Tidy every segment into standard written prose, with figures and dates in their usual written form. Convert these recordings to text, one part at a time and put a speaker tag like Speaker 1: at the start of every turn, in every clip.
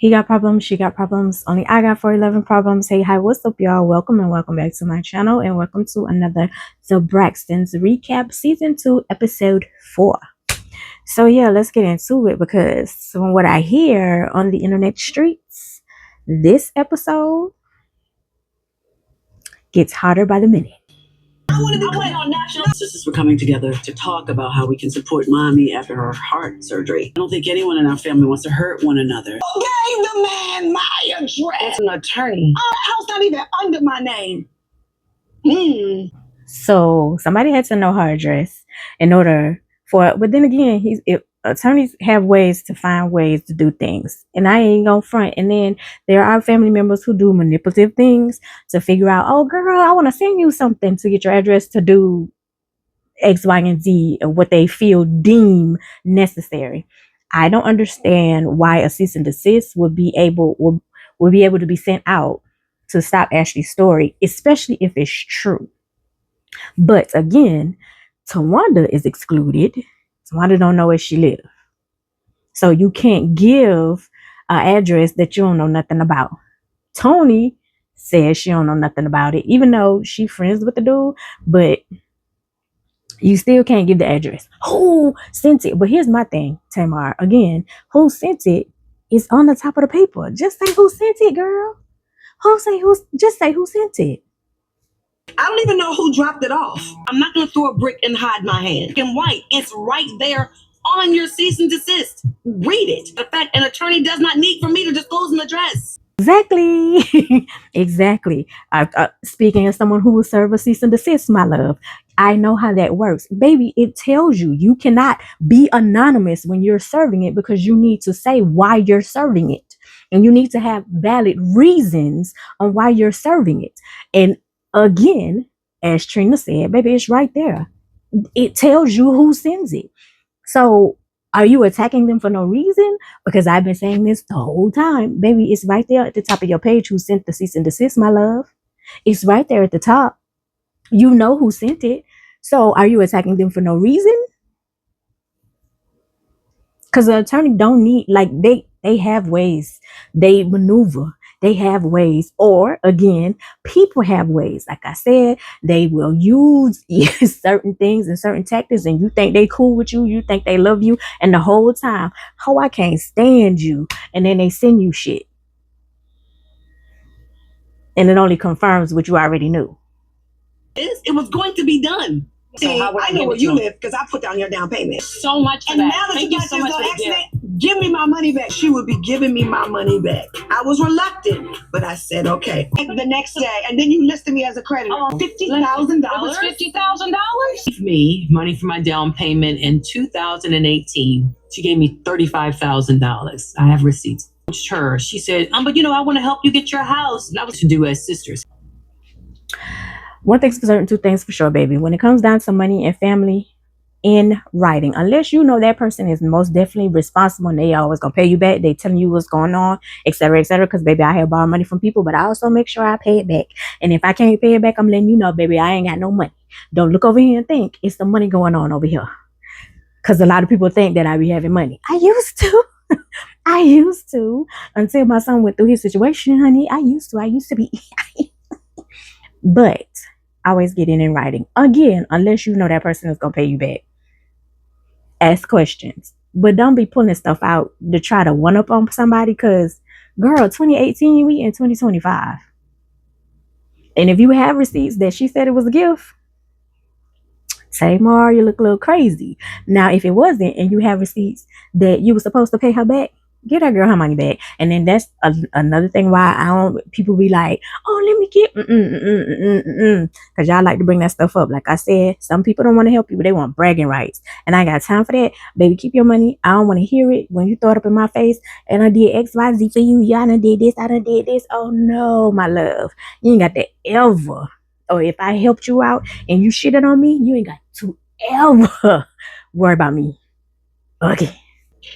Speaker 1: He got problems, she got problems, only I got 411 problems. Hey, hi, what's up, y'all? Welcome and welcome back to my channel, and welcome to another The Braxtons recap, season 2, episode 4. So yeah, let's get into it, because from what I hear on the internet streets, this episode gets hotter by the minute.
Speaker 2: I want to be on national. Sisters were coming together to talk about how we can support mommy after her heart surgery. I don't think anyone in our family wants to hurt one another. Who gave the man my address? It's an attorney. Our house not even under my name.
Speaker 1: So somebody had to know her address in order for, but then again, attorneys have ways to find ways to do things, and I ain't gonna front. And then there are family members who do manipulative things to figure out, oh girl, I want to send you something to get your address to do X, Y, and Z, and what they deem necessary. I don't understand why a cease and desist would be able to be sent out to stop Ashley's story, especially if it's true. But again, Tawanda is excluded. Tawanda don't know where she lives. So you can't give an address that you don't know nothing about. Tony says she don't know nothing about it, even though she friends with the dude, but you still can't give the address. Who sent it? But here's my thing, Tamar. Again, who sent it is on the top of the paper. Just say who sent it, girl. Just say who sent it.
Speaker 2: I don't even know who dropped it off. I'm not going to throw a brick and hide my hand. In white, it's right there on your cease and desist. Read it. The fact an attorney does not need for me to disclose an address.
Speaker 1: Exactly. Exactly. Speaking as someone who will serve a cease and desist, my love, I know how that works. Baby, it tells you cannot be anonymous when you're serving it, because you need to say why you're serving it. And you need to have valid reasons on why you're serving it. And again, as Trina said, baby, it's right there. It tells you who sends it. So are you attacking them for no reason? Because I've been saying this the whole time. Baby, it's right there at the top of your page who sent the cease and desist, my love. It's right there at the top. You know who sent it. So are you attacking them for no reason? Because the attorney don't need, like, they have ways. They maneuver. They have ways. Or again, people have ways. Like I said, they will use certain things and certain tactics, and you think they cool with you, you think they love you, and the whole time, oh, I can't stand you. And then they send you shit. And it only confirms what you already knew.
Speaker 2: It was going to be done. See, I know where you live because I put down your down payment. So much for and that. Now that Thank you got so much for accident, give me my money back. She would be giving me my money back. I was reluctant, but I said, okay. The next day, and then you listed me as a creditor. $50,000. It was $50,000? Gave me money for my down payment in 2018. She gave me $35,000. I have receipts. Her, she said, but I want to help you get your house. And I was to do as sisters.
Speaker 1: One thing's for certain, two things for sure, baby. When it comes down to money and family, in writing, unless you know that person is most definitely responsible and they always gonna pay you back, they telling you what's going on, etc., etc. Because baby, I have borrowed money from people, but I also make sure I pay it back. And if I can't pay it back, I'm letting you know, baby, I ain't got no money. Don't look over here and think it's the money going on over here, because a lot of people think that I be having money. I used to. I used to, until my son went through his situation, honey. I used to be. But always get in writing. Again, unless you know that person is going to pay you back. Ask questions. But don't be pulling stuff out to try to one-up on somebody, because, girl, 2018, we in 2025. And if you have receipts that she said it was a gift, say, Mar, you look a little crazy. Now, if it wasn't, and you have receipts that you were supposed to pay her back, get that girl her money back. And then that's another thing why people be like, oh, let me get, because y'all like to bring that stuff up. Like I said, some people don't want to help you, but they want bragging rights. And I ain't got time for that. Baby, keep your money. I don't want to hear it when you throw it up in my face. And I did X, Y, Z for you. Y'all done did this. I done did this. Oh, no, my love. You ain't got to ever. Or if I helped you out and you shitted on me, you ain't got to ever worry about me. Okay.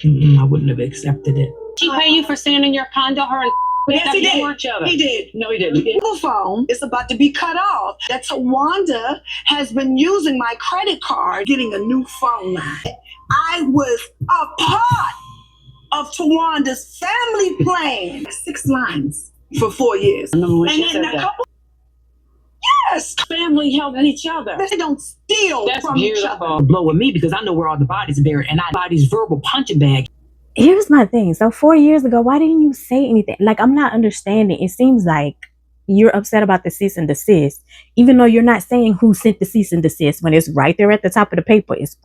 Speaker 1: I wouldn't have accepted it.
Speaker 2: She pay you for staying in your condo, her and yes, he did. He did. No, he didn't. The phone is about to be cut off. That Tawanda has been using my credit card, getting a new phone line. I was appalled. of Tawanda's family plan. 6 lines for 4 years. And then a couple. Yes, family helping each other. They don't steal from each other. Blow with me because I know where all the bodies are buried, and I body's verbal punching bag.
Speaker 1: Here's my thing. So 4 years ago, why didn't you say anything? Like, I'm not understanding. It seems like you're upset about the cease and desist, even though you're not saying who sent the cease and desist when it's right there at the top of the paper. It's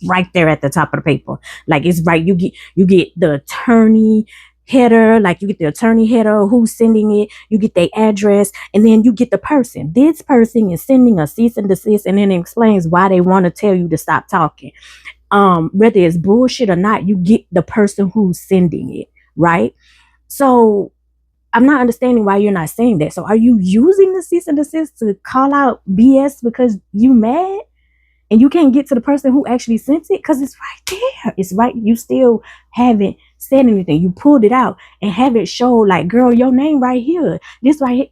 Speaker 1: right there at the top of the paper. Like, it's right. You get the attorney header, like you get the attorney header, who's sending it, you get their address, and then you get the person. This person is sending a cease and desist, and then it explains why they want to tell you to stop talking. Whether it's bullshit or not, you get the person who's sending it, right? So I'm not understanding why you're not saying that. So are you using the cease and desist to call out BS because you mad and you can't get to the person who actually sent it? Because it's right there. It's right. You still haven't said anything. You pulled it out and have it show like, girl, your name right here. This right here.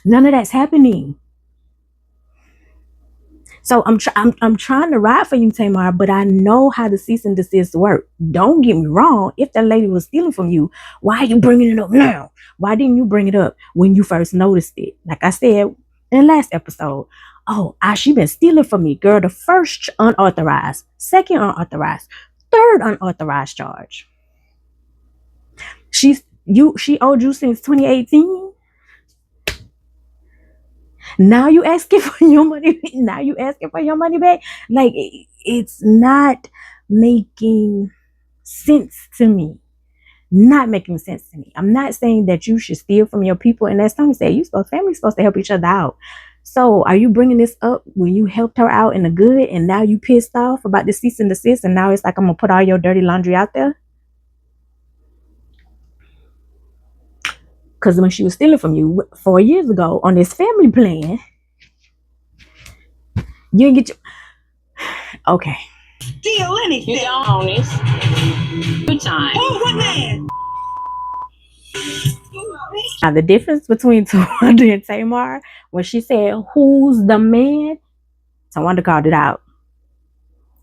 Speaker 1: None of that's happening. So I'm trying to ride for you, Tamar, but I know how the cease and desist work. Don't get me wrong. If that lady was stealing from you, why are you bringing it up now? Why didn't you bring it up when you first noticed it? Like I said in the last episode, she been stealing from me, girl. The first unauthorized, second unauthorized, third unauthorized charge. She owed you since 2018. Now you asking for your money. Now you asking for your money back. Like, it's not making sense to me. Not making sense to me. I'm not saying that you should steal from your people. And as Tony said, family's supposed to help each other out. So are you bringing this up when you helped her out in the good, and now you pissed off about the cease and desist, and now it's like I'm gonna put all your dirty laundry out there? Because when she was stealing from you 4 years ago on this family plan, you didn't get your... Okay.
Speaker 2: Steal anything. You don't own this. Good time. Oh, what man?
Speaker 1: Now, the difference between Tawanda and Tamar, when she said, who's the man? Tawanda called it out.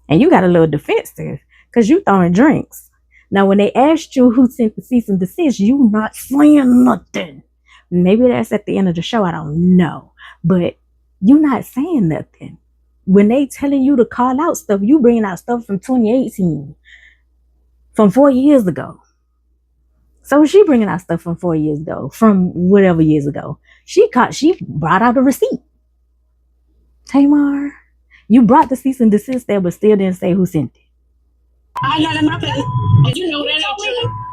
Speaker 1: And you got a little defensive because you throwing drinks. Now, when they asked you who sent the cease and desist, you not saying nothing. Maybe that's at the end of the show. I don't know. But you not saying nothing. When they telling you to call out stuff, you bringing out stuff from 2018. From 4 years ago. So she bringing out stuff from 4 years ago. From whatever years ago. She brought out a receipt. Tamar, you brought the cease and desist there, but still didn't say who sent it.
Speaker 2: I got nothing. Did you know that?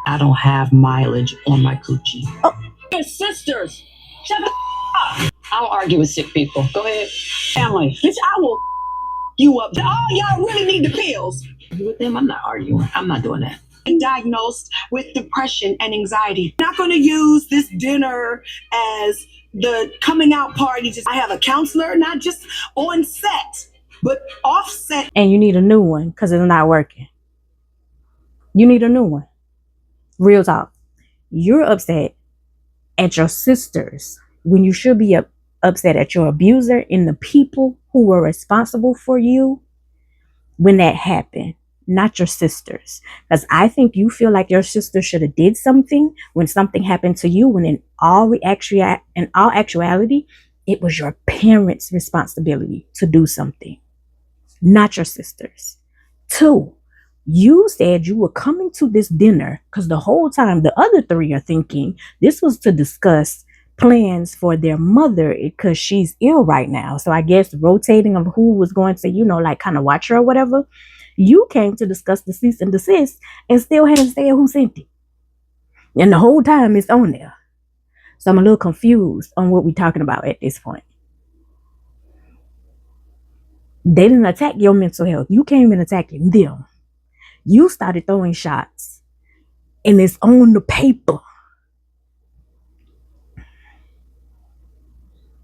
Speaker 2: I don't have mileage on my coochie. Oh, your sisters. Shut up. I don't argue with sick people. Go ahead. Family. Bitch, I will you up. Oh, y'all really need the pills. With them, I'm not arguing. I'm not doing that. And diagnosed with depression and anxiety. I'm not going to use this dinner as the coming out party. I have a counselor, not just on set, but offset. And you need a new one because it's not working. You need a new one. Real talk. You're upset at your sisters when you should be upset at your abuser and the people who were responsible for you when that happened, not your sisters. Because I think you feel like your sister should have did something when something happened to you, when in all actuality, it was your parents' responsibility to do something, not your sisters. 2, you said you were coming to this dinner because the whole time the other 3 are thinking this was to discuss plans for their mother because she's ill right now. So I guess rotating of who was going to, like kind of watch her or whatever. You came to discuss the cease and desist and still hadn't said who sent it. And the whole time it's on there. So I'm a little confused on what we're talking about at this point. They didn't attack your mental health. You came in attacking them. You started throwing shots. And it's on the paper.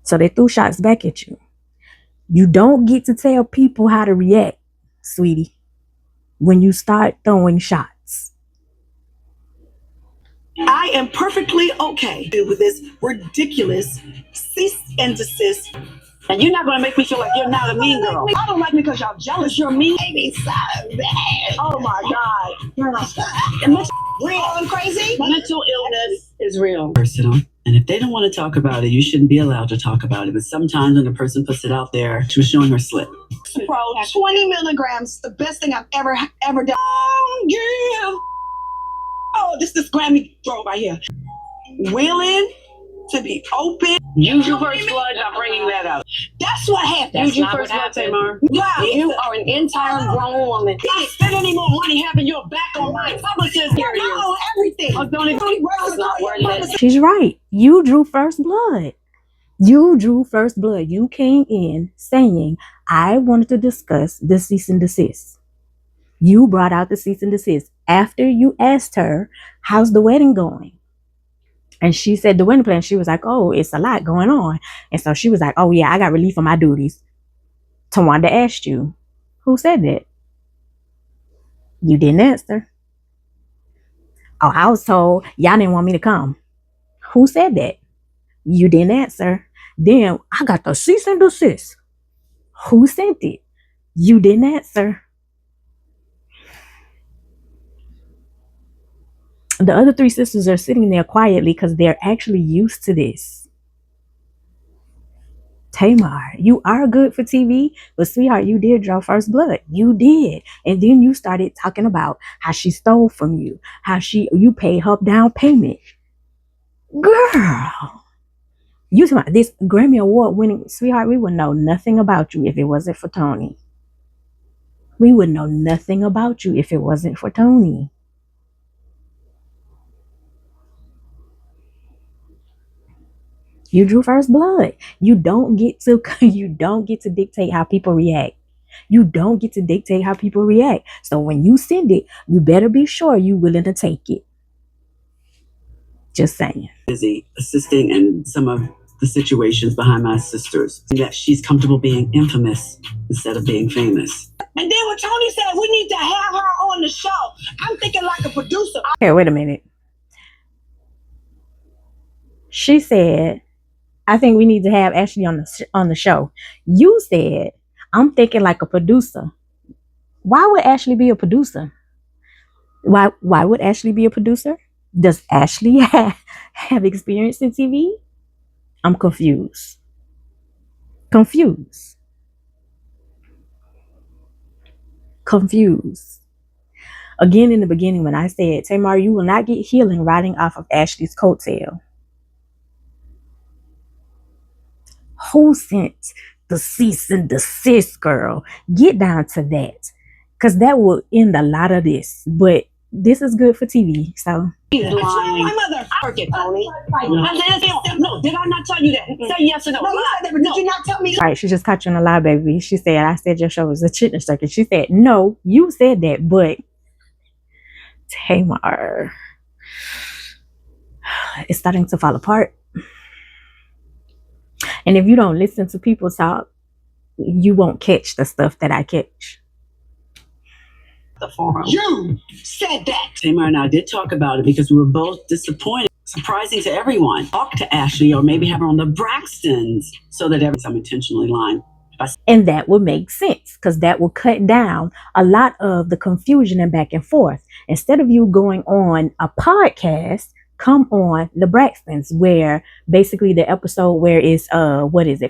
Speaker 2: So they threw shots back at you. You don't get to tell people how to react, sweetie, when you start throwing shots. I am perfectly okay with this ridiculous cease and desist And you're not going to make me feel like you're not a mean girl. I don't like me because y'all jealous. You're mean. Baby, so bad. Oh my God. Mental real and crazy. Mental illness is real. Personal. And if they don't want to talk about it, you shouldn't be allowed to talk about it. But sometimes when a person puts it out there, she was showing her slip. Bro, 20 milligrams, the best thing I've ever done. Oh, yeah. Oh, this Grammy throw right here. Willing to be open. Use your first blood, not bringing that up. That's what happened. Use your first blood, Tamar. Wow, you are an entire grown woman. You can't spend any more money having your back on my publishers. No, everything.
Speaker 1: She's right. You drew first blood. You drew first blood. You came in saying, I wanted to discuss the cease and desist. You brought out the cease and desist after you asked her, how's the wedding going? And she said the wedding plan. She was like, oh, it's a lot going on. And so she was like, oh yeah, I got relief from my duties. Tawanda asked you, who said that? You didn't answer. Oh, I was told y'all didn't want me to come. Who said that? You didn't answer. Then I got the cease and desist. Who sent it? You didn't answer. The other three sisters are sitting there quietly because they're actually used to this. Tamar, you are good for TV, but sweetheart, you did draw first blood. You did. And then you started talking about how she stole from you, how you paid her down payment. Girl, you talking about this Grammy Award winning, sweetheart, we would know nothing about you if it wasn't for Tony. We would know nothing about you if it wasn't for Tony. You drew first blood. You don't get to dictate how people react. You don't get to dictate how people react. So when you send it, you better be sure you're willing to take it. Just saying.
Speaker 2: Busy assisting in some of the situations behind my sisters. That she's comfortable being infamous instead of being famous. And then when Tony said we need to have her on the show, I'm thinking like a producer.
Speaker 1: Okay, wait a minute. She said, I think we need to have Ashley on the show. You said, I'm thinking like a producer. Why would Ashley be a producer? Why would Ashley be a producer? Does Ashley have experience in TV? I'm confused. Confused. Again, in the beginning, when I said, Tamar, you will not get healing riding off of Ashley's coattail. Who sent the cease and desist, girl? Get down to that. Because that will end a lot of this. But this is good for TV. So.
Speaker 2: My mother. I work it, Tony. No, did I not tell you that? Say yes or no. No, did you not tell me?
Speaker 1: All right, she just caught you on a lie, baby. She said, I said your show was a chitlin circuit. She said, no, you said that, but Tamar, it's starting to fall apart. And if you don't listen to people talk, you won't catch the stuff that I catch.
Speaker 2: The forum. You said that. Tamar and I did talk about it because we were both disappointed. Surprising to everyone. Talk to Ashley or maybe have her on the Braxtons so that I'm intentionally lying.
Speaker 1: And that would make sense because that will cut down a lot of the confusion and back and forth. Instead of you going on a podcast, come on the Braxtons, where basically the episode where it's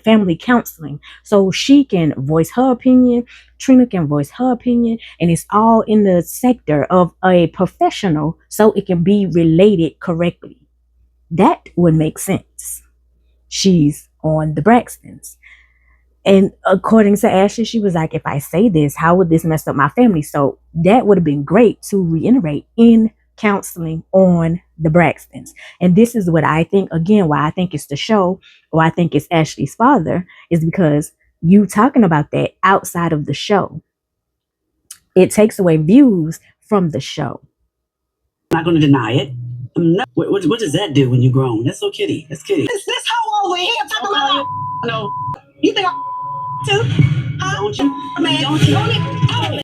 Speaker 1: family counseling. So she can voice her opinion, Trina can voice her opinion, and it's all in the sector of a professional so it can be related correctly. That would make sense. She's on the Braxtons. And according to Ashley, she was like, if I say this, how would this mess up my family? So that would have been great to reiterate in counseling on the Braxtons. And this is what I think, again, why I think it's the show, or I think it's Ashley's father, is because you talking about that outside of the show. It takes away views from the show.
Speaker 2: I'm not going to deny it. What does that do when you're grown? That's so kitty. That's kitty. Is this hoe over here talking about? No. You think I'm too? Don't you? Man, don't you?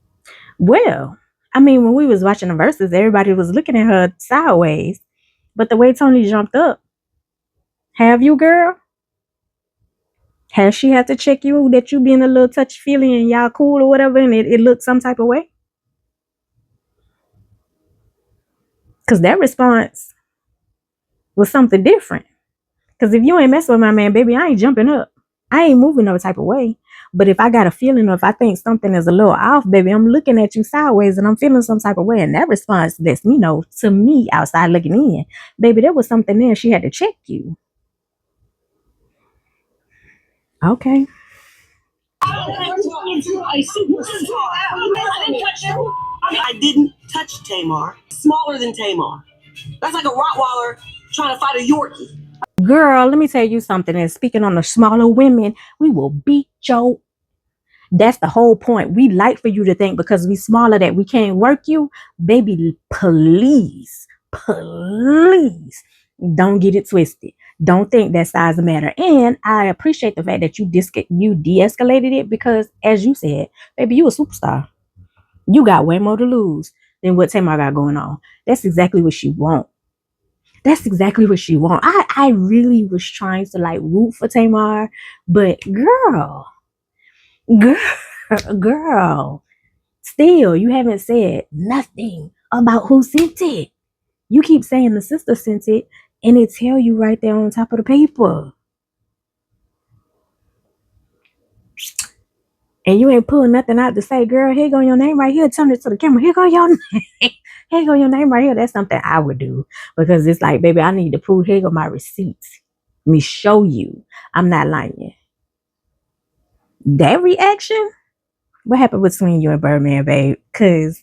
Speaker 1: Well, I mean, when we was watching the verses, everybody was looking at her sideways. But the way Tony jumped up, have you, girl? Has she had to check you that you being a little touchy-feely and y'all cool or whatever, and it looks some type of way? Because that response was something different. Because if you ain't messing with my man, baby, I ain't jumping up. I ain't moving no type of way. But if I got a feeling or if I think something is a little off, baby, I'm looking at you sideways and I'm feeling some type of way. And that response lets me know, to me, outside looking in, baby, there was something there. She had to check you. Okay.
Speaker 2: I didn't touch Tamar. Smaller than Tamar. That's like a Rottweiler trying to fight a Yorkie.
Speaker 1: Girl, let me tell you something. And speaking on the smaller women, we will beat your. That's the whole point. We like for you to think because we smaller that we can't work you. Baby, please, please don't get it twisted. Don't think that size matter. And I appreciate the fact that you de-escalated it because, as you said, baby, you a superstar. You got way more to lose than what Tamar got going on. That's exactly what she want. That's exactly what she want. I really was trying to like root for Tamar, but girl, still, you haven't said nothing about who sent it. You keep saying the sister sent it, and it tell you right there on top of the paper. And you ain't pulling nothing out to say, girl, here go your name right here. Turn it to the camera. Here go your name. Here go your name right here. That's something I would do. Because it's like, baby, I need to prove, here go my receipts. Let me show you. I'm not lying. That reaction? What happened between you and Birdman, babe? Because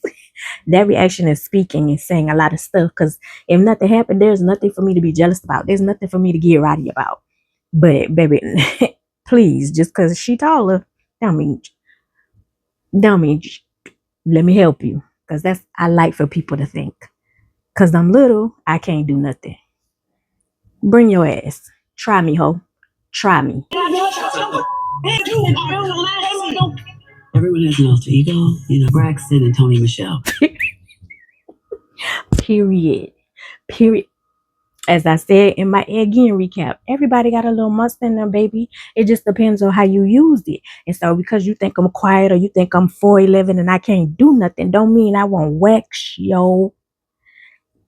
Speaker 1: that reaction is speaking and saying a lot of stuff. Because if nothing happened, there's nothing for me to be jealous about. There's nothing for me to get rowdy about. But, baby, please, just because she taller, don't mean, let me help you. Because that's, I like for people to think. Because I'm little, I can't do nothing. Bring your ass. Try me, ho. Try me.
Speaker 2: Everyone has an alter ego, you know, Braxton and Tony Michelle.
Speaker 1: Period. As I said in my again recap, everybody got a little monster in them, baby. It just depends on how you used it. And so because you think I'm quiet or you think I'm 4'11" and I can't do nothing, don't mean I won't wax yo.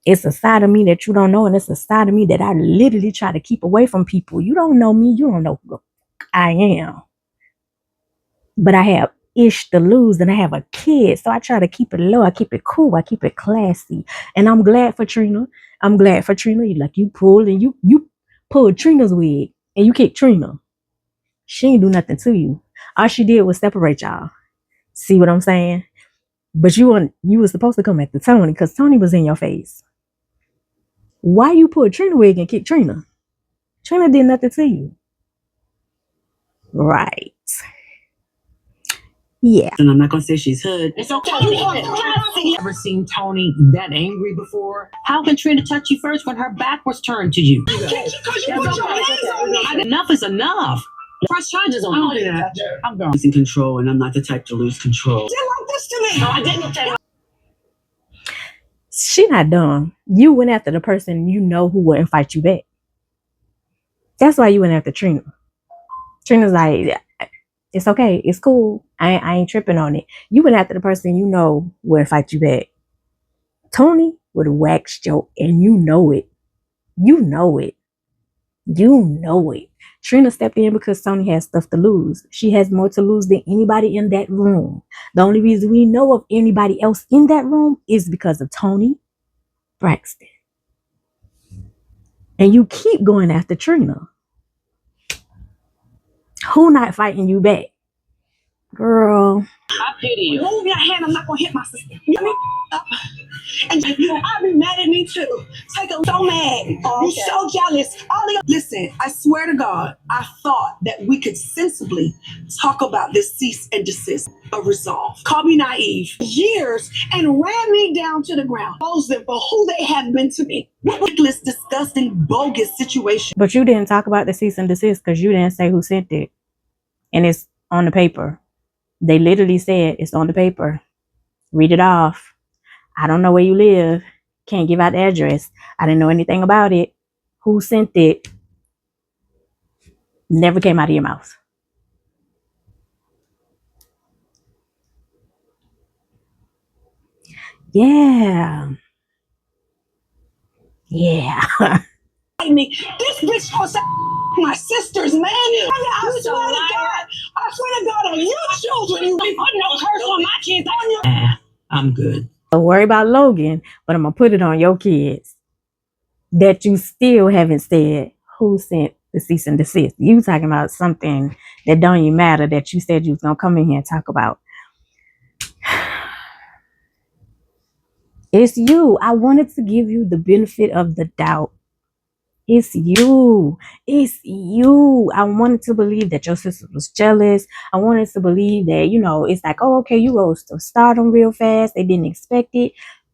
Speaker 1: It's a side of me that you don't know, and it's a side of me that I literally try to keep away from people. You don't know me, you don't know who I am. But I have ish to lose and I have a kid. So I try to keep it low. I keep it cool. I keep it classy. And I'm glad for Trina. I'm glad for Trina. You pulled and you pulled Trina's wig and you kicked Trina. She ain't do nothing to you. All she did was separate y'all. See what I'm saying? But you were supposed to come after Tony because Tony was in your face. Why you pulled Trina wig and kicked Trina? Trina did nothing to you. Right. Yeah.
Speaker 2: And I'm not going to say she's hood. It's okay. Ever seen Tony that angry before? How can Trina touch you first when her back was turned to you? Enough is enough. Press charges on me. I'm going in control, and I'm not the type to lose control.
Speaker 1: She not dumb. You went after the person you know who wouldn't fight you back. That's why you went after Trina. Trina's like, it's okay. It's cool. I ain't tripping on it. You went after the person you know would fight you back. Tony would have waxed you, and you know it. You know it. You know it. Trina stepped in because Tony has stuff to lose. She has more to lose than anybody in that room. The only reason we know of anybody else in that room is because of Tony Braxton. And you keep going after Trina. Who not fighting you back? Girl.
Speaker 2: I pity you. Move your hand. I'm not going to hit my sister. And I'll be mad at me too. So mad. You're so jealous. Listen, I swear to God, I thought that we could sensibly talk about this cease and desist of resolve. Call me naive. Years and ran me down to the ground. Expose them for who they have been to me. Ridiculous, disgusting, bogus situation.
Speaker 1: But you didn't talk about the cease and desist because you didn't say who sent it. And it's on the paper. They literally said it's on the paper. Read it off. I don't know where you live. Can't give out the address. I didn't know anything about it. Who sent it? Never came out of your mouth. Yeah. Yeah.
Speaker 2: This bitch supposed to my sisters, man. I swear to God. I swear to God on your children. You be putting no curse on my kids. I'm good.
Speaker 1: Don't worry about Logan, but I'm going to put it on your kids that you still haven't said who sent the cease and desist. You talking about something that don't even matter that you said you was going to come in here and talk about. It's you. I wanted to give you the benefit of the doubt. It's you. It's you. I wanted to believe that your sister was jealous. I wanted to believe that, it's like, oh, okay, you rose to stardom real fast. They didn't expect it.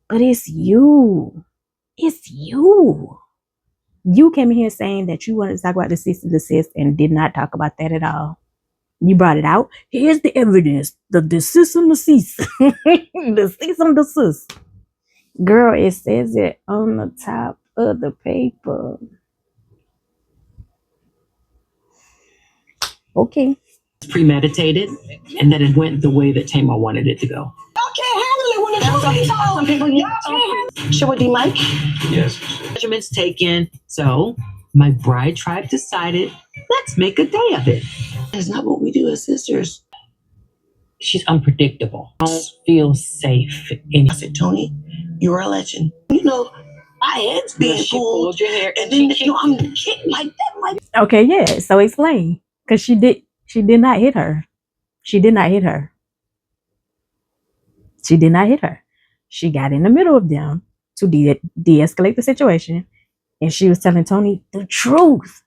Speaker 1: But it's you. It's you. You came in here saying that you wanted to talk about the cease and desist and did not talk about that at all. You brought it out. Here's the evidence. The desist and the cease. The cease and desist. Girl, it says it on the top of the paper. Okay.
Speaker 2: It's premeditated, and that it went the way that Tamar wanted it to go. Y'all can't handle it when it's some people. Y'all can't handle it. Sure, D. Mike? Yes. Measurements taken. So my bride tribe decided, let's make a day of it. That's not what we do as sisters. She's unpredictable. I don't feel safe. I said, Tony, you're a legend. My head's being pulled your hair, and then I'm getting like that.
Speaker 1: Okay, yeah. So explain, because she did not hit her. She did not hit her. She did not hit her. She got in the middle of them to de-escalate the situation, and she was telling Tony the truth.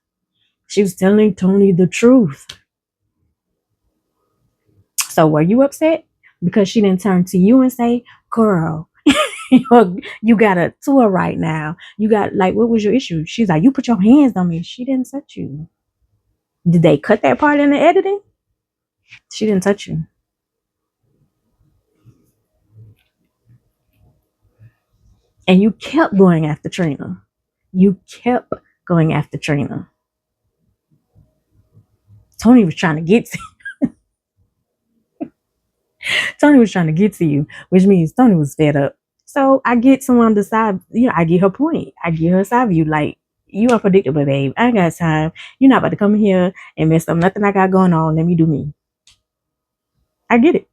Speaker 1: She was telling Tony the truth. So were you upset because she didn't turn to you and say, girl, you got a tour right now. You got, like, what was your issue? She's like, you put your hands on me. She didn't touch you. Did they cut that part in the editing? She didn't touch you. And you kept going after Trina. You kept going after Trina. Tony was trying to get to you. Tony was trying to get to you, which means Tony was fed up. So I get someone on the side, I get her point. I get her side view. Like, you unpredictable, babe. I ain't got time. You're not about to come here and mess up nothing I got going on. Let me do me. I get it.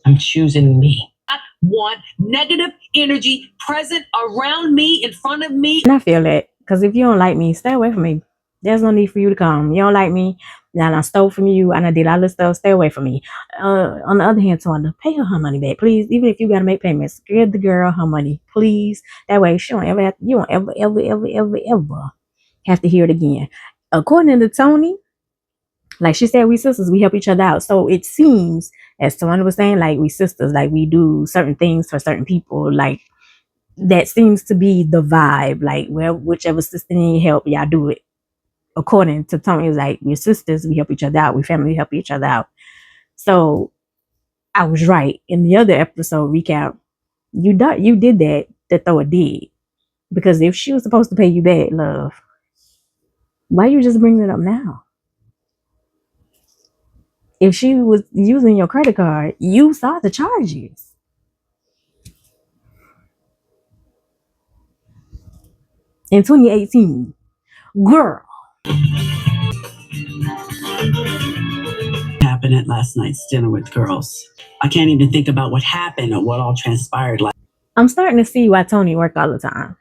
Speaker 2: I'm choosing me. I want negative energy present around me, in front of me.
Speaker 1: And I feel that, because if you don't like me, stay away from me. There's no need for you to come. You don't like me, and I stole from you, and I did all this stuff. Stay away from me. On the other hand, Tawanda, pay her money back, please. Even if you gotta make payments, give the girl her money, please. That way, she don't ever have, you don't ever have to hear it again. According to Tony, like she said, we sisters, we help each other out. So it seems, as Tawanda was saying, like we sisters, like we do certain things for certain people, like. That seems to be the vibe. Like, well, whichever sister need help, y'all do it. According to Tony, it was like, we're sisters, we help each other out. We family, we help each other out. So I was right. In the other episode recap, you did that to throw a dig. Because if she was supposed to pay you back, love, why you just bringing it up now? If she was using your credit card, you saw the charges. In 2018, girl.
Speaker 2: Happened at last night's dinner with girls. I can't even think about what happened or what all transpired.
Speaker 1: I'm starting to see why Tony work all the time.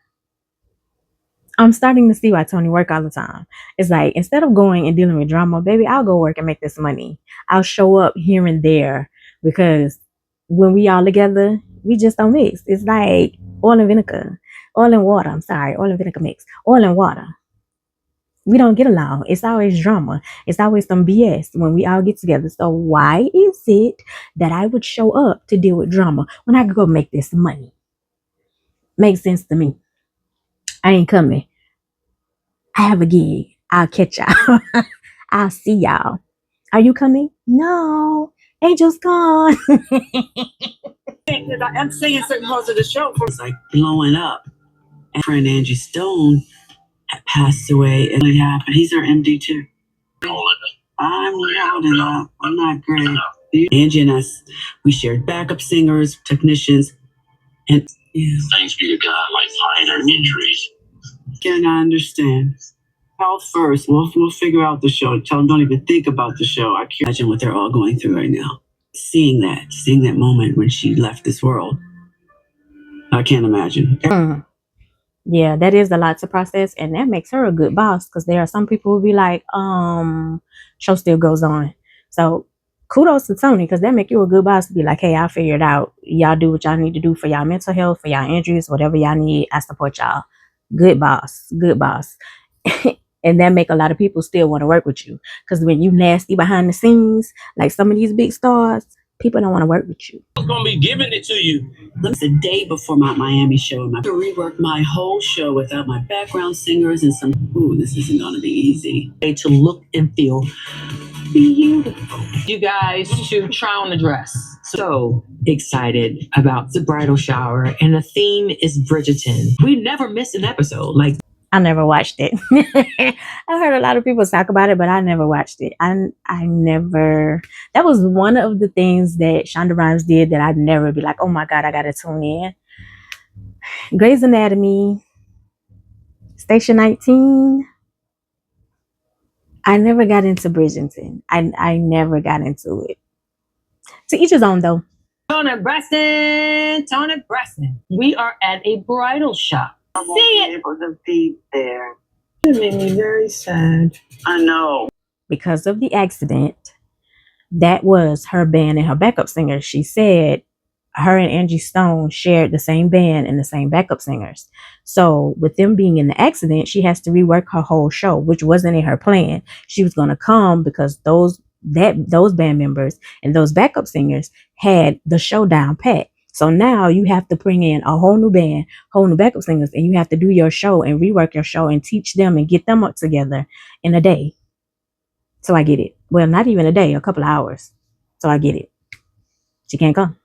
Speaker 1: It's like, instead of going and dealing with drama, baby, I'll go work and make this money. I'll show up here and there, because when we all together, we just don't mix. It's like oil and vinegar. Oil and water. I'm sorry. Oil and vinegar mix. Oil and water. We don't get along. It's always drama. It's always some BS when we all get together. So why is it that I would show up to deal with drama when I could go make this money? Makes sense to me. I ain't coming. I have a gig. I'll catch y'all. I'll see y'all. Are you coming? No. Angel's gone.
Speaker 2: I'm saying certain parts of the show was like blowing up. And friend Angie Stone had passed away, and it happened. He's our MD too. I'm loud up. I'm not great. Angie and us, we shared backup singers, technicians, And thanks be to God, like minor injuries. Can I understand? Health first. We'll figure out the show. Tell them don't even think about the show. I can't imagine what they're all going through right now. Seeing that moment when she left this world. I can't imagine.
Speaker 1: Yeah, that is a lot to process, and that makes her a good boss, because there are some people who be like, show still goes on. So kudos to Tony, because that make you a good boss to be like, hey, I'll figure it out. Y'all do what y'all need to do for y'all mental health, for y'all injuries, whatever y'all need. I support y'all. Good boss. Good boss. And that make a lot of people still want to work with you, because when you nasty behind the scenes, like some of these big stars, people don't want to work with you.
Speaker 2: I'm gonna be giving it to you. The day before my Miami show, I'm to rework my whole show without my background singers and some. Ooh, this isn't gonna be easy. To look and feel beautiful. You guys to try on the dress. So excited about the bridal shower, and the theme is Bridgerton. We never miss an episode. Like,
Speaker 1: I never watched it. I heard a lot of people talk about it, but I never watched it. I never. That was one of the things that Shonda Rhimes did that I'd never be like, oh my God, I gotta tune in. Grey's Anatomy, Station 19. I never got into Bridgerton. I never got into it. To each his own, though.
Speaker 2: Tonibraxton. We are at a bridal shop. I won't be able to be there. It made me very sad. I know.
Speaker 1: Because of the accident, that was her band and her backup singer. She said her and Angie Stone shared the same band and the same backup singers. So with them being in the accident, she has to rework her whole show, which wasn't in her plan. She was going to come because those band members and those backup singers had the show down pat. So now you have to bring in a whole new band, whole new backup singers, and you have to do your show and rework your show and teach them and get them up together in a day. So I get it. Well, not even a day, a couple of hours. So I get it. She can't come.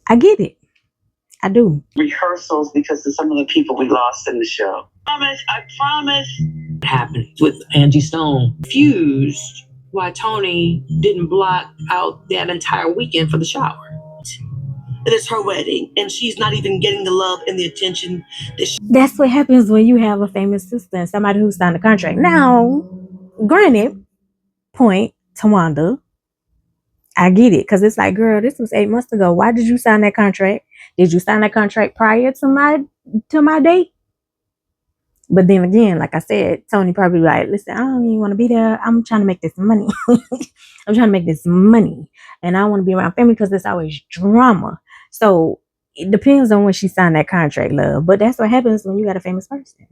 Speaker 1: I get it. I do.
Speaker 2: Rehearsals because of some of the people we lost in the show. I promise. What happened with Angie Stone? Confused why Tony didn't block out that entire weekend for the shower. It is her wedding, and she's not even getting the love and the attention that
Speaker 1: That's what happens when you have a famous sister and somebody who signed a contract. Now, granted, point to Wanda, I get it, because it's like, girl, this was 8 months ago. Why did you sign that contract? Did you sign that contract prior to my date? But then again, like I said, Tony probably like, listen, I don't even want to be there. I'm trying to make this money. I'm trying to make this money. And I want to be around family because there's always drama. So it depends on when she signed that contract, love. But that's what happens when you got a famous person.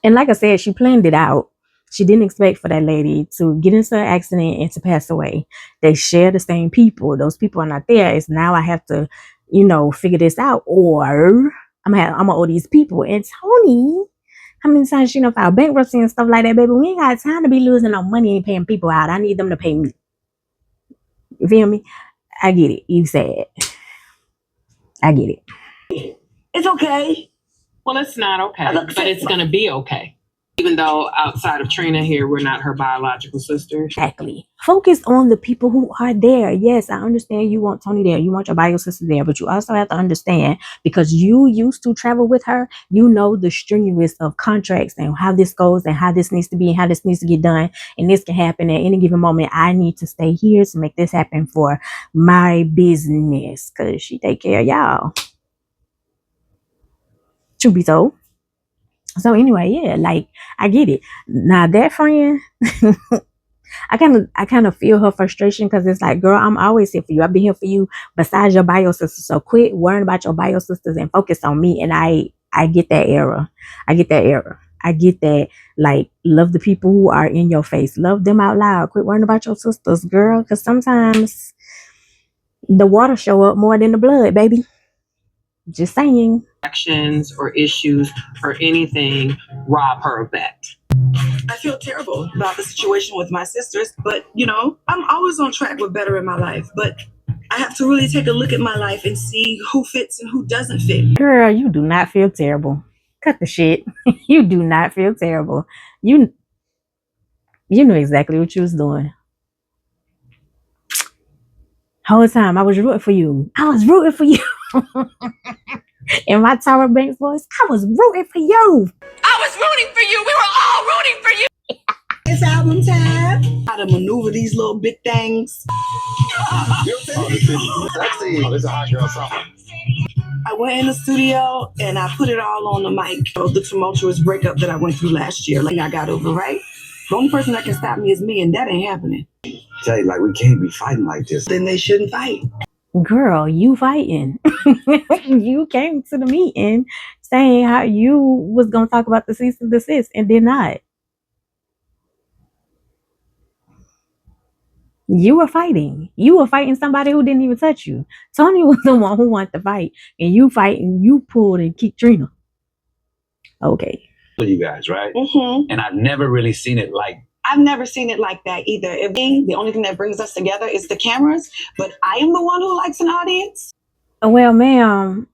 Speaker 1: And like I said, she planned it out. She didn't expect for that lady to get into an accident and to pass away. They share the same people. Those people are not there. It's now I have to, figure this out, or I'm gonna owe these people. And Tony, how many times she file bankruptcy and stuff like that, baby? We ain't got time to be losing no money and paying people out. I need them to pay me. You feel me? I get it. You said. I get it.
Speaker 2: It's okay. Well, it's not okay, but it's gonna be okay. Even though outside of Trina here, we're not her biological sister.
Speaker 1: Exactly. Focus on the people who are there. Yes, I understand you want Tony there. You want your bio sister there. But you also have to understand, because you used to travel with her, you know the strenuous of contracts and how this goes and how this needs to be and how this needs to get done. And this can happen at any given moment. I need to stay here to make this happen for my business, because she take care of y'all. Truth be told. So anyway, yeah, like I get it. Now that friend, I kind of feel her frustration, because it's like, girl, I'm always here for you. I've been here for you besides your bio sisters. So quit worrying about your bio sisters and focus on me. And I get that error. I get that, like, love the people who are in your face. Love them out loud. Quit worrying about your sisters, girl. Because sometimes the water show up more than the blood, baby. Just saying.
Speaker 2: Actions or issues or anything rob her of that. I feel terrible about the situation with my sisters, but I'm always on track with better in my life. But I have to really take a look at my life and see who fits and who doesn't fit.
Speaker 1: Girl, you do not feel terrible. Cut the shit. You do not feel terrible. You knew exactly what you was doing. Whole time I was rooting for you. I was rooting for you. In my Tyra Banks voice, I was rooting for you.
Speaker 2: I was rooting for you. We were all rooting for you. It's album time. How to maneuver these little big things.
Speaker 3: Sexy. Oh, this is a hot girl song.
Speaker 2: I went in the studio and I put it all on the mic. The tumultuous breakup that I went through last year, like I got over, right? The only person that can stop me is me, and that ain't happening.
Speaker 3: Tell you, like, we can't be fighting like this.
Speaker 2: Then they shouldn't fight.
Speaker 1: Girl, you fighting. You came to the meeting saying how you was gonna talk about the cease and desist and did not. You were fighting. You were fighting somebody who didn't even touch you. Tony was the one who wanted to fight, and you fighting. You pulled and kicked Trina. Okay.
Speaker 3: You guys, right?
Speaker 2: Mm-hmm.
Speaker 3: And I've never really seen it like.
Speaker 2: I've never seen it like that either. The only thing that brings us together is the cameras, but I am the one who likes an audience.
Speaker 1: Well, ma'am,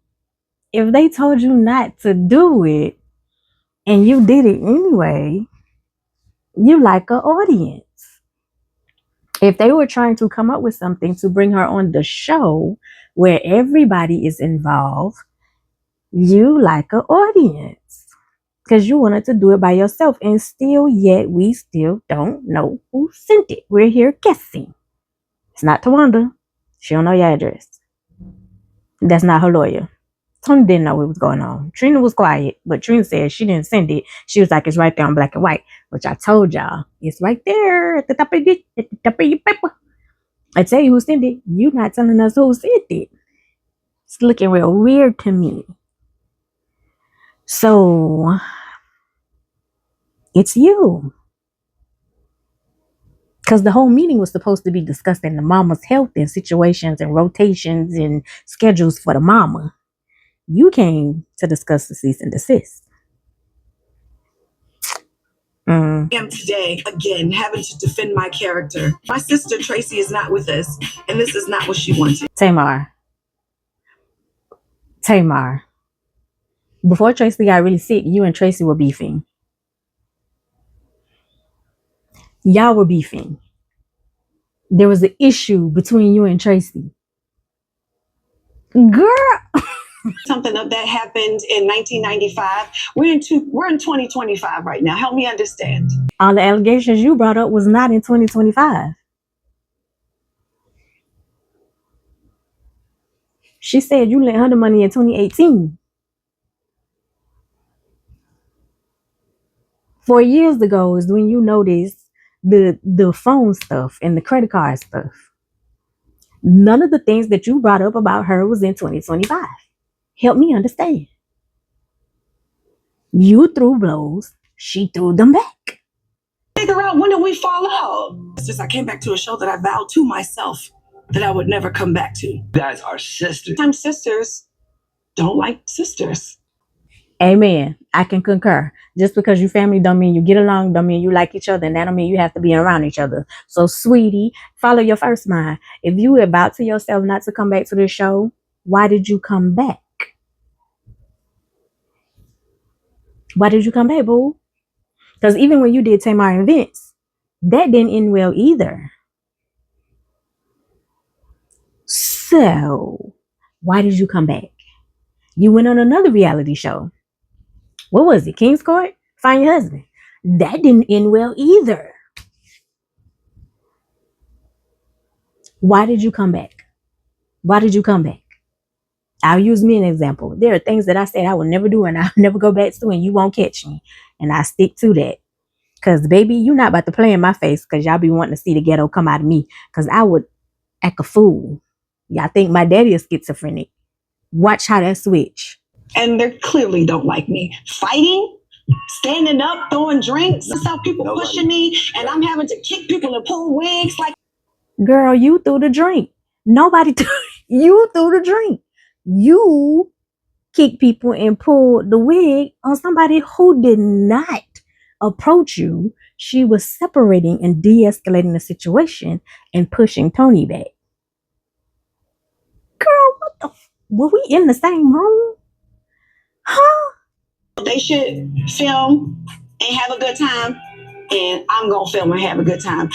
Speaker 1: if they told you not to do it and you did it anyway, you like an audience. If they were trying to come up with something to bring her on the show where everybody is involved, you like an audience because you wanted to do it by yourself, and still yet we still don't know who sent it. We're here guessing. It's not Tawanda. She don't know your address. That's not her lawyer. Tony didn't know what was going on. Trina was quiet, but Trina said she didn't send it. She was like, it's right there on black and white, which I told y'all. It's right there at the top of your paper. I tell you who sent it. You not telling us who sent it. It's looking real weird to me. So, it's you. Because the whole meeting was supposed to be discussing the mama's health and situations and rotations and schedules for the mama. You came to discuss the cease and desist. I am today, again, having to defend my character. My sister, Tracy, is not with us, and this is not what she wanted. Tamar. Before Tracy got really sick, you and Tracy were beefing. Y'all were beefing. There was an issue between you and Tracy. Girl. Something of that happened in 1995. We're in 2025 right now. Help me understand. All the allegations you brought up was not in 2025. She said you lent her the money in 2018. 4 years ago is when you noticed the phone stuff and the credit card stuff. None of the things that you brought up about her was in 2025. Help me understand. You threw blows, she threw them back. Figure out when did we fall out? It's just I came back to a show that I vowed to myself that I would never come back to.
Speaker 3: You guys are sisters.
Speaker 2: Sometimes sisters don't like sisters.
Speaker 1: Amen. I can concur. Just because you family don't mean you get along, don't mean you like each other, and that don't mean you have to be around each other. So, sweetie, follow your first mind. If you were about to yourself not to come back to the show, why did you come back? Why did you come back, boo? Because even when you did Tamar and Vince, that didn't end well either. So, why did you come back? You went on another reality show. What was it? King's Court? Find Your Husband. That didn't end well either. Why did you come back? Why did you come back? I'll use me an example. There are things that I said I would never do and I'll never go back to, and you won't catch me. And I stick to that. Because, baby, you're not about to play in my face because y'all be wanting to see the ghetto come out of me. Because I would act a fool. Y'all think my daddy is schizophrenic. Watch how that switch. And they clearly don't like me. Fighting, standing up, throwing drinks. That's how people pushing me. And I'm having to kick people and pull wigs. Like, girl, you threw the drink. Nobody, you threw the drink. You kicked people and pulled the wig on somebody who did not approach you. She was separating and de-escalating the situation and pushing Tony back. Girl, what the? Were we in the same room? Huh? They should film and have a good time, and I'm gonna film and have a good time.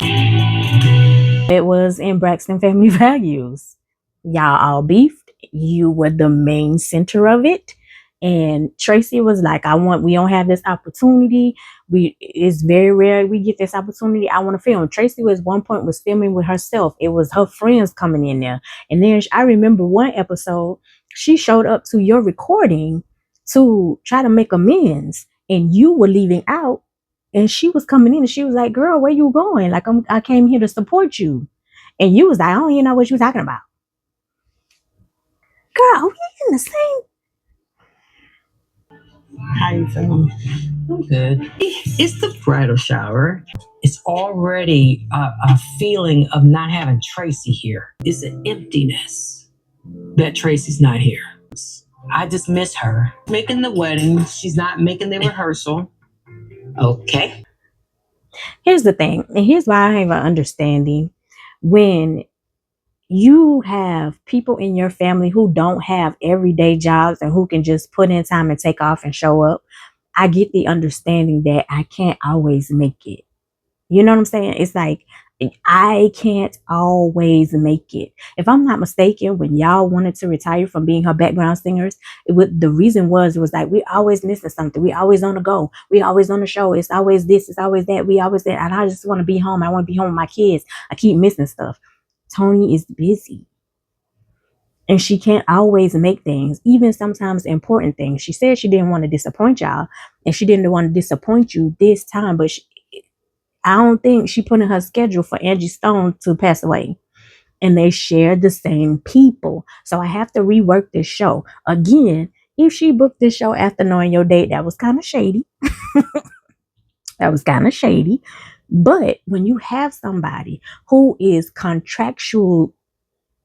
Speaker 1: It was in Braxton Family Values. Y'all all beefed. You were the main center of it. And Tracy was like, we don't have this opportunity. It's very rare we get this opportunity. I want to film. Tracy was one point was filming with herself. It was her friends coming in there. And then I remember one episode, she showed up to your recording to try to make amends. And you were leaving out. And she was coming in and she was like, girl, where you going? Like, I came here to support you. And you was like, I don't even know what you talking about. Girl, we in the same.
Speaker 2: How you feeling?
Speaker 4: I'm good.
Speaker 2: It's the bridal shower.
Speaker 4: It's already a feeling of not having Tracy here. It's an emptiness that Tracy's not here. I just miss her. Making the wedding. She's not making the rehearsal.
Speaker 2: Okay.
Speaker 1: Here's the thing, and here's why I have an understanding. When you have people in your family who don't have everyday jobs and who can just put in time and take off and show up, I get the understanding that I can't always make it. You know what I'm saying? It's like, I can't always make it. If I'm not mistaken, when y'all wanted to retire from being her background singers, the reason was, it was like, we always missing something. We always on the go. We always on the show. It's always this. It's always that. We always that. And I just want to be home. I want to be home with my kids. I keep missing stuff. Toni is busy. And she can't always make things, even sometimes important things. She said she didn't want to disappoint y'all. And she didn't want to disappoint you this time. But I don't think she put in her schedule for Angie Stone to pass away. And they share the same people. So I have to rework this show. Again, if she booked this show after knowing your date, that was kind of shady. That was kind of shady. But when you have somebody who is contractual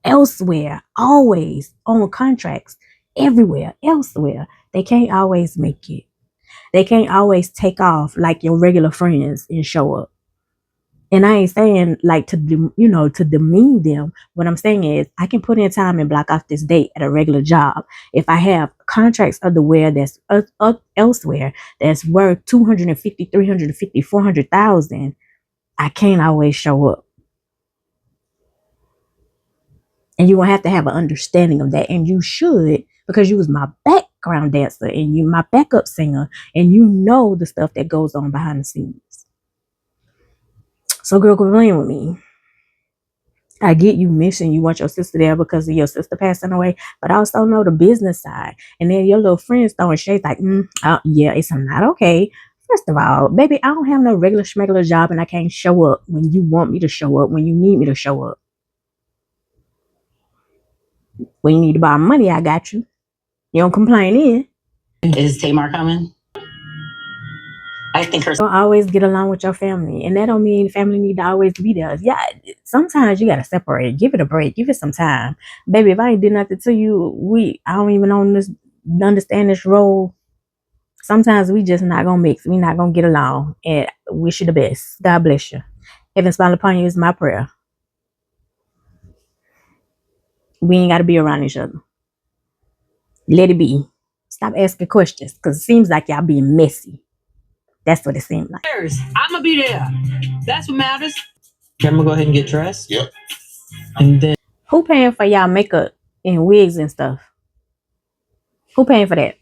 Speaker 1: elsewhere, always on contracts, everywhere, elsewhere, they can't always make it. They can't always take off like your regular friends and show up. And I ain't saying like to demean them. What I'm saying is I can put in time and block off this date at a regular job. If I have contracts otherwhere that's elsewhere that's worth 250, 350, 400,000, I can't always show up. And you're going to have an understanding of that. And you should, because you was my background dancer and you my backup singer, and you know the stuff that goes on behind the scenes. So girl, quit playing with me. I get you missing, you want your sister there because of your sister passing away, but I also know the business side. And then your little friends throwing shade like, yeah, it's not okay. First of all, baby, I don't have no regular schmegular job and I can't show up when you want me to show up, when you need me to show up. When you need to borrow money, I got you. You don't complain in.
Speaker 4: Is Tamar coming? I think her.
Speaker 1: Don't always get along with your family. And that don't mean family need to always be there. Yeah, sometimes you got to separate. Give it a break. Give it some time. Baby, if I ain't did nothing to you, I don't even understand this role. Sometimes we just not going to mix. We not going to get along. And wish you the best. God bless you. Heaven smile upon you is my prayer. We ain't got to be around each other. Let it be. Stop asking questions because it seems like y'all being messy. That's what it seemed like.
Speaker 4: I'm gonna be there. That's what matters. I'm gonna go ahead and get dressed.
Speaker 5: Yep.
Speaker 4: And then
Speaker 1: who paying for y'all makeup and wigs and stuff? Who paying for that?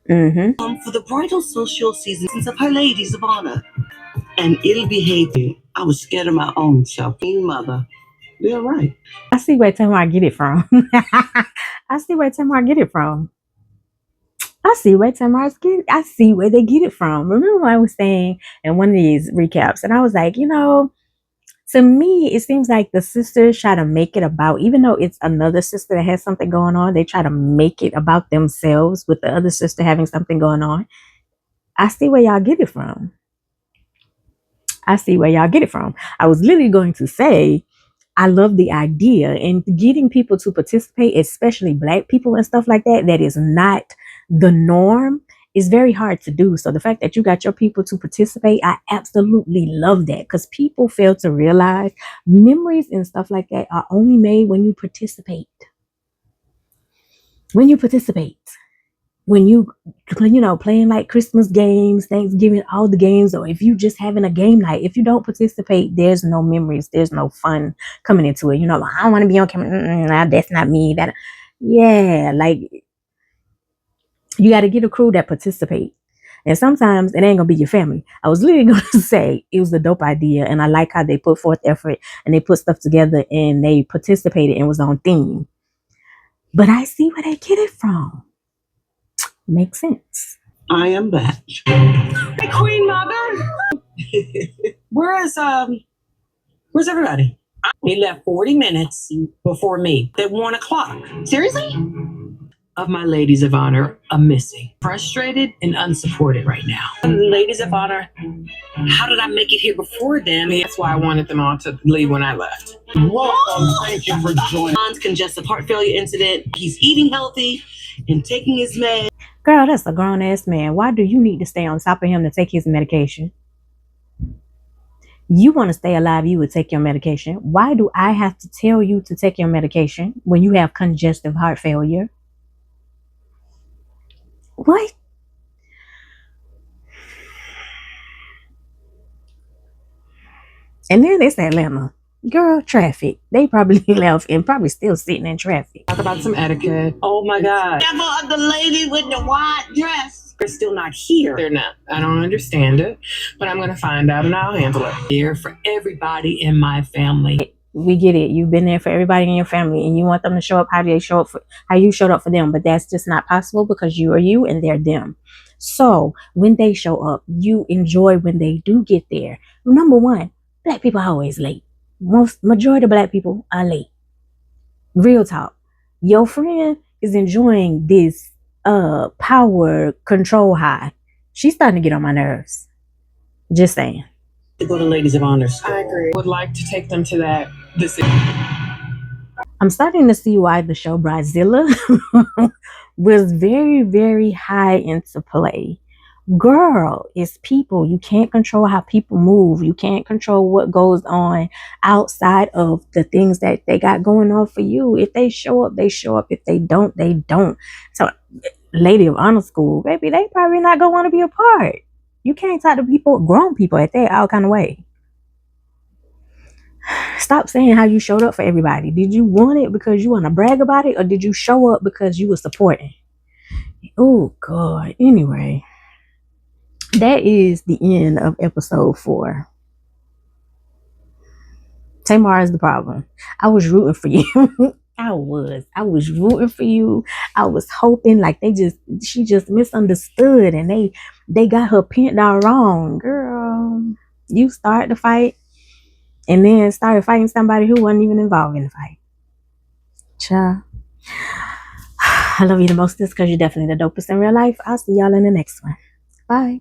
Speaker 2: For the bridal social seasons of her ladies of honor and ill behavior, I was scared of my own self. Mother, they're right.
Speaker 1: I see where Tamar get it from. I see where they get it from. Remember what I was saying in one of these recaps, and I was like, to me, it seems like the sisters try to make it about, even though it's another sister that has something going on, they try to make it about themselves with the other sister having something going on. I see where y'all get it from. I was literally going to say, I love the idea and getting people to participate, especially Black people and stuff like that. That is not the norm. Is very hard to do. So the fact that you got your people to participate, I absolutely love that, because people fail to realize memories and stuff like that are only made when you participate. when you playing like Christmas games, Thanksgiving, all the games, or if you just having a game night, if you don't participate, there's no memories, there's no fun coming into it. Like, I don't want to be on camera. Nah, that's not me. That, yeah, like you got to get a crew that participate. And sometimes it ain't gonna be your family. I was literally gonna say it was a dope idea, and I like how they put forth effort and they put stuff together and they participated and was on theme. But I see where they get it from. Makes sense.
Speaker 2: I am back. Hey, Queen Mother.
Speaker 4: Where's everybody? He left 40 minutes before me at 1 o'clock.
Speaker 2: Seriously?
Speaker 4: Of my ladies of honor are missing. Frustrated and unsupported right now. Ladies of honor, how did I make it here before them? That's why I wanted them all to leave when I left.
Speaker 2: Welcome. Thank you for joining.
Speaker 4: Congestive heart failure incident. He's eating healthy and taking his meds.
Speaker 1: Girl, that's a grown ass man. Why do you need to stay on top of him to take his medication? You want to stay alive, you would take your medication. Why do I have to tell you to take your medication when you have congestive heart failure? What? And then it's Atlanta. Girl, traffic. They probably left and probably still sitting in traffic.
Speaker 4: Talk about some etiquette. Oh my God.
Speaker 2: Never the lady with the white dress.
Speaker 4: They're still not here. They're not. I don't understand it, but I'm going to find out and I'll handle it. Here for everybody in my family.
Speaker 1: We get it. You've been there for everybody in your family and you want them to show up how you showed up for them, but that's just not possible because you are you and they're them. So when they show up, you enjoy when they do get there. Number one, Black people are always late. Majority of Black people are late. Real talk. Your friend is enjoying this power control high. She's starting to get on my nerves. Just saying.
Speaker 4: To go to Ladies of Honor School. I agree. Would like to take them to that this evening.
Speaker 1: I'm starting to see why the show Bridezilla was very, very high into play. Girl, it's people. You can't control how people move. You can't control what goes on outside of the things that they got going on for you. If they show up, they show up. If they don't, they don't. So, Lady of Honor School, baby, they probably not gonna want to be a part. You can't talk to people, grown people, at that all kind of way. Stop saying how you showed up for everybody. Did you want it because you want to brag about it, or did you show up because you were supporting? Oh God. Anyway, that is the end of episode 4. Tamar is the problem. I was rooting for you. I was rooting for you. I was hoping like she just misunderstood and they got her pinned down wrong. Girl, you started the fight and then started fighting somebody who wasn't even involved in the fight. Child. I love you the most because you're definitely the dopest in real life. I'll see y'all in the next one. Bye.